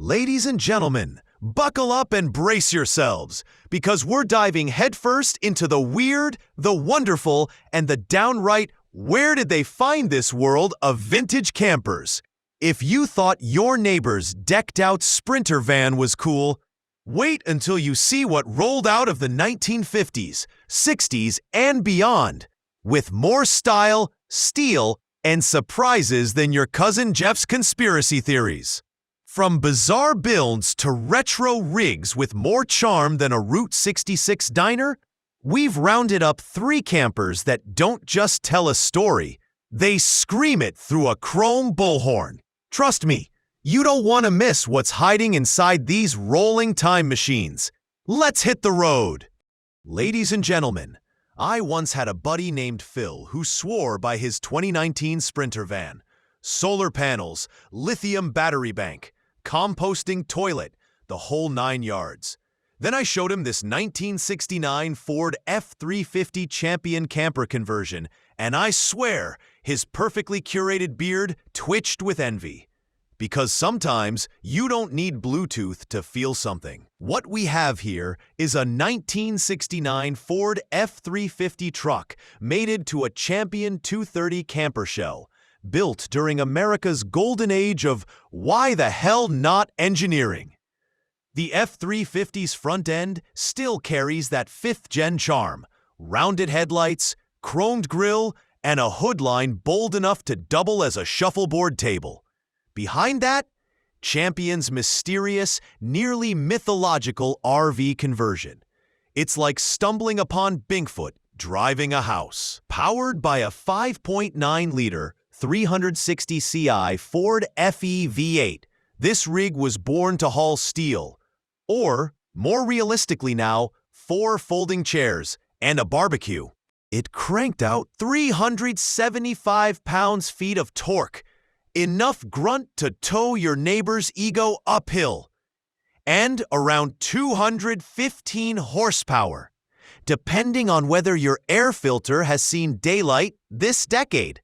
Ladies and gentlemen, buckle up and brace yourselves, because we're diving headfirst into the weird, the wonderful, and the downright where did they find this world of vintage campers. If you thought your neighbor's decked-out Sprinter van was cool, wait until you see what rolled out of the 1950s, 60s, and beyond, with more style, steel, and surprises than your cousin Jeff's conspiracy theories. From bizarre builds to retro rigs with more charm than a Route 66 diner, we've rounded up 3 campers that don't just tell a story, they scream it through a chrome bullhorn. Trust me, you don't want to miss what's hiding inside these rolling time machines. Let's hit the road! Ladies and gentlemen, I once had a buddy named Phil who swore by his 2019 Sprinter van. Solar panels, lithium battery bank, composting toilet, the whole 9 yards. Then I showed him this 1969 Ford F-350 Champion camper conversion, and I swear his perfectly curated beard twitched with envy. Because sometimes you don't need Bluetooth to feel something. What we have here is a 1969 Ford F-350 truck mated to a Champion 230 camper shell, built during America's golden age of why the hell not engineering. The F-350's front end still carries that 5th-gen charm, rounded headlights, chromed grille, and a hood line bold enough to double as a shuffleboard table. Behind that, Champion's mysterious, nearly mythological RV conversion. It's like stumbling upon Bigfoot driving a house. Powered by a 5.9-liter 360 CI Ford FE V8, this rig was born to haul steel. Or, more realistically now, 4 folding chairs and a barbecue. It cranked out 375 pounds-feet of torque, enough grunt to tow your neighbor's ego uphill, and around 215 horsepower, depending on whether your air filter has seen daylight this decade.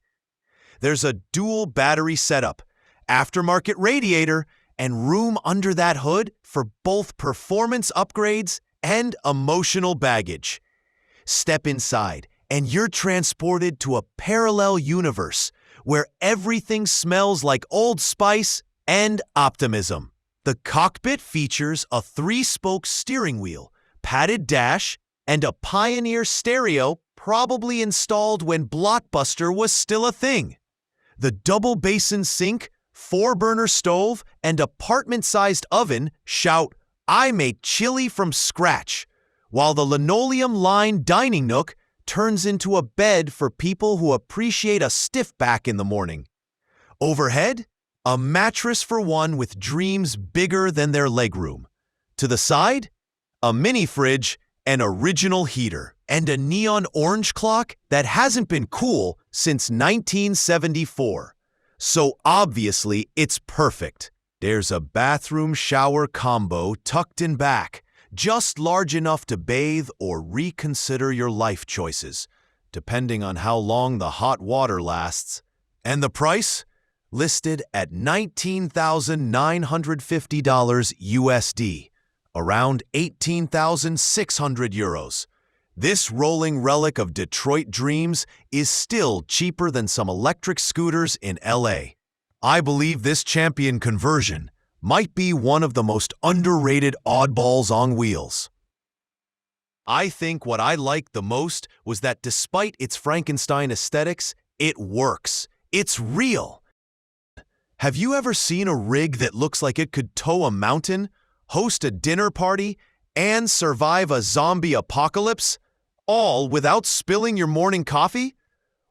There's a dual battery setup, aftermarket radiator, and room under that hood for both performance upgrades and emotional baggage. Step inside, and you're transported to a parallel universe where everything smells like Old Spice and optimism. The cockpit features a 3-spoke steering wheel, padded dash, and a Pioneer stereo probably installed when Blockbuster was still a thing. The double-basin sink, 4-burner stove, and apartment-sized oven shout, "I made chili from scratch," while the linoleum-lined dining nook turns into a bed for people who appreciate a stiff back in the morning. Overhead, a mattress for one with dreams bigger than their legroom. To the side, a mini fridge, an original heater, and a neon orange clock that hasn't been cool since 1974. So obviously it's perfect. There's a bathroom-shower combo tucked in back, just large enough to bathe or reconsider your life choices, depending on how long the hot water lasts. And the price? Listed at $19,950 USD, around 18,600 euros. This rolling relic of Detroit dreams is still cheaper than some electric scooters in LA. I believe this Champion conversion might be one of the most underrated oddballs on wheels. I think what I liked the most was that despite its Frankenstein aesthetics, it works. It's real. Have you ever seen a rig that looks like it could tow a mountain, host a dinner party, and survive a zombie apocalypse, all without spilling your morning coffee?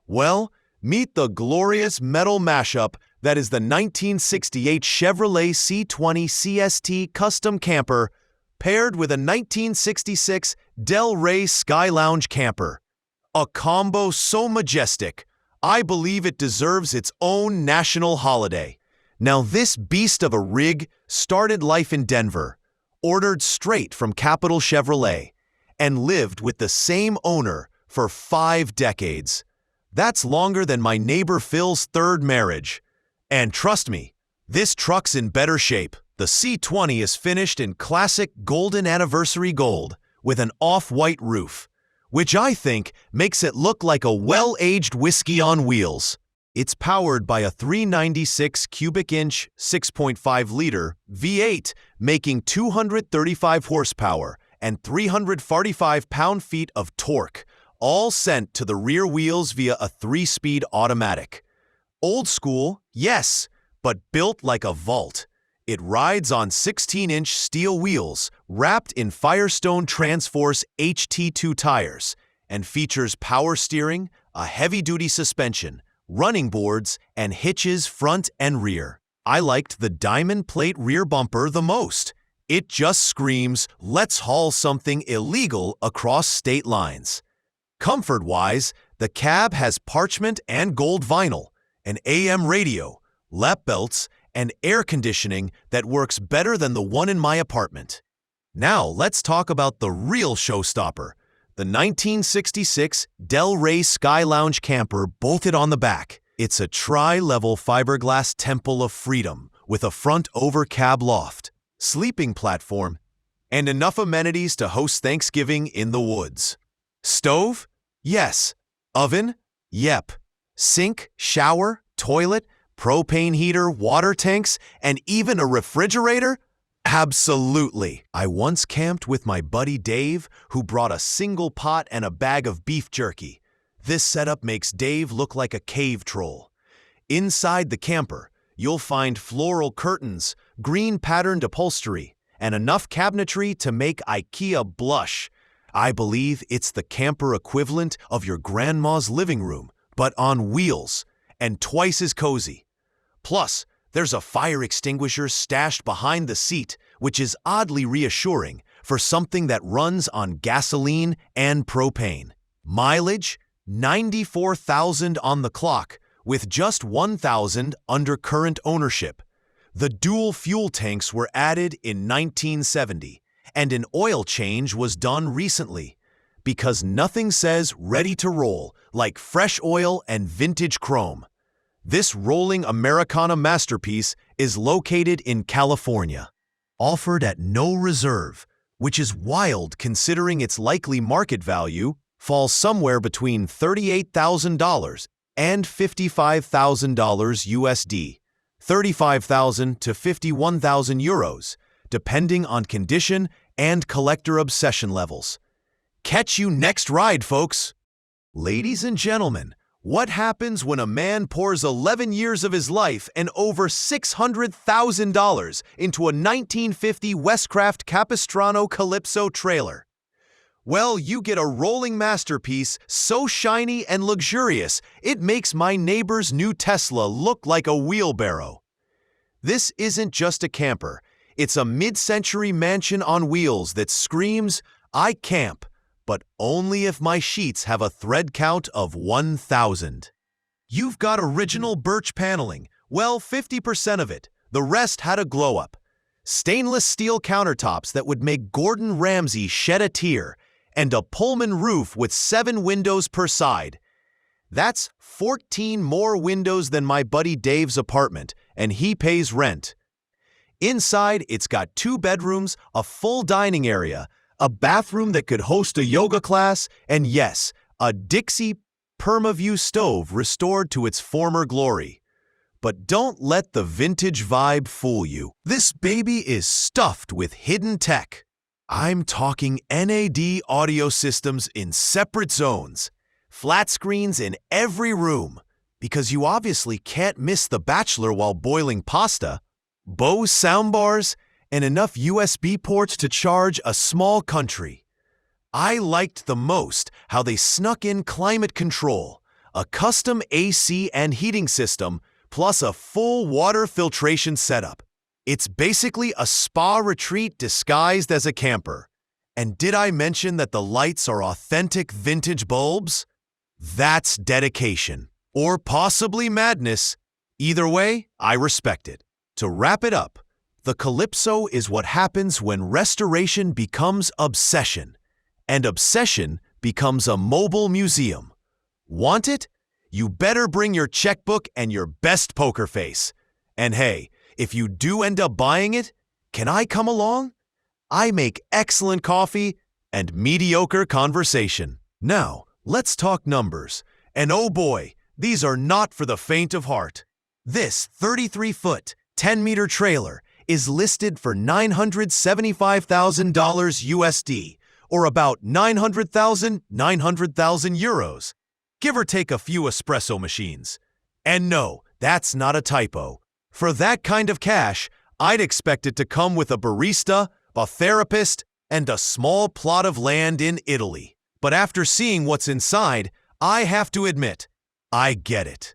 Well, meet the glorious metal mashup that is the 1968 Chevrolet C20 CST custom camper paired with a 1966 Del Rey Sky Lounge camper. A combo so majestic, I believe it deserves its own national holiday. Now this beast of a rig started life in Denver, ordered straight from Capital Chevrolet, and lived with the same owner for 5 decades. That's longer than my neighbor Phil's 3rd marriage. And trust me, this truck's in better shape. The C20 is finished in classic golden anniversary gold with an off-white roof, which I think makes it look like a well-aged whiskey on wheels. It's powered by a 396 cubic inch 6.5-liter V8, making 235 horsepower and 345 pound-feet of torque, all sent to the rear wheels via a 3-speed automatic. Old school, yes, but built like a vault. It rides on 16-inch steel wheels wrapped in Firestone Transforce HT2 tires and features power steering, a heavy-duty suspension, running boards, and hitches front and rear. I liked the diamond plate rear bumper the most. It just screams, "Let's haul something illegal across state lines." Comfort-wise, the cab has parchment and gold vinyl, an AM radio, lap belts, and air conditioning that works better than the one in my apartment. Now let's talk about the real showstopper, the 1966 Del Rey Sky Lounge camper bolted on the back. It's a tri-level fiberglass temple of freedom with a front over-cab loft, sleeping platform, and enough amenities to host Thanksgiving in the woods. Stove? Yes. Oven? Yep. Sink, shower, toilet, propane heater, water tanks, and even a refrigerator? Absolutely. I once camped with my buddy Dave, who brought a single pot and a bag of beef jerky. This setup makes Dave look like a cave troll. Inside the camper, you'll find floral curtains, green patterned upholstery, and enough cabinetry to make IKEA blush. I believe it's the camper equivalent of your grandma's living room, but on wheels, and twice as cozy. Plus, there's a fire extinguisher stashed behind the seat, which is oddly reassuring for something that runs on gasoline and propane. Mileage? 94,000 on the clock, with just 1,000 under current ownership. The dual fuel tanks were added in 1970, and an oil change was done recently, because nothing says ready to roll like fresh oil and vintage chrome. This rolling Americana masterpiece is located in California, offered at no reserve, which is wild considering its likely market value falls somewhere between $38,000 and $55,000 USD, 35,000 to 51,000 euros, depending on condition and collector obsession levels. Catch you next ride, folks! Ladies and gentlemen, what happens when a man pours 11 years of his life and over $600,000 into a 1950 Westcraft Capistrano Calypso trailer? Well, you get a rolling masterpiece so shiny and luxurious, it makes my neighbor's new Tesla look like a wheelbarrow. This isn't just a camper. It's a mid-century mansion on wheels that screams, "I camp, but only if my sheets have a thread count of 1,000. You've got original birch paneling, well, 50% of it. The rest had a glow-up. Stainless steel countertops that would make Gordon Ramsay shed a tear, and a Pullman roof with 7 windows per side. That's 14 more windows than my buddy Dave's apartment, and he pays rent. Inside, it's got 2 bedrooms, a full dining area, a bathroom that could host a yoga class, and yes, a Dixie Permaview stove restored to its former glory. But don't let the vintage vibe fool you. This baby is stuffed with hidden tech. I'm talking NAD audio systems in separate zones, flat screens in every room, because you obviously can't miss The Bachelor while boiling pasta, Bose soundbars, and enough USB ports to charge a small country. I liked the most how they snuck in climate control, a custom AC and heating system, plus a full water filtration setup. It's basically a spa retreat disguised as a camper. And did I mention that the lights are authentic vintage bulbs? That's dedication. Or possibly madness. Either way, I respect it. To wrap it up, the Calypso is what happens when restoration becomes obsession, and obsession becomes a mobile museum. Want it? You better bring your checkbook and your best poker face. And hey, if you do end up buying it, Can I come along? I make excellent coffee and mediocre conversation. Now, let's talk numbers. And oh boy, these are not for the faint of heart. This 33-foot, 10-meter trailer is listed for $975,000 USD, or about 900,000 euros, give or take a few espresso machines. And no, that's not a typo. For that kind of cash, I'd expect it to come with a barista, a therapist, and a small plot of land in Italy. But after seeing what's inside, I have to admit, I get it.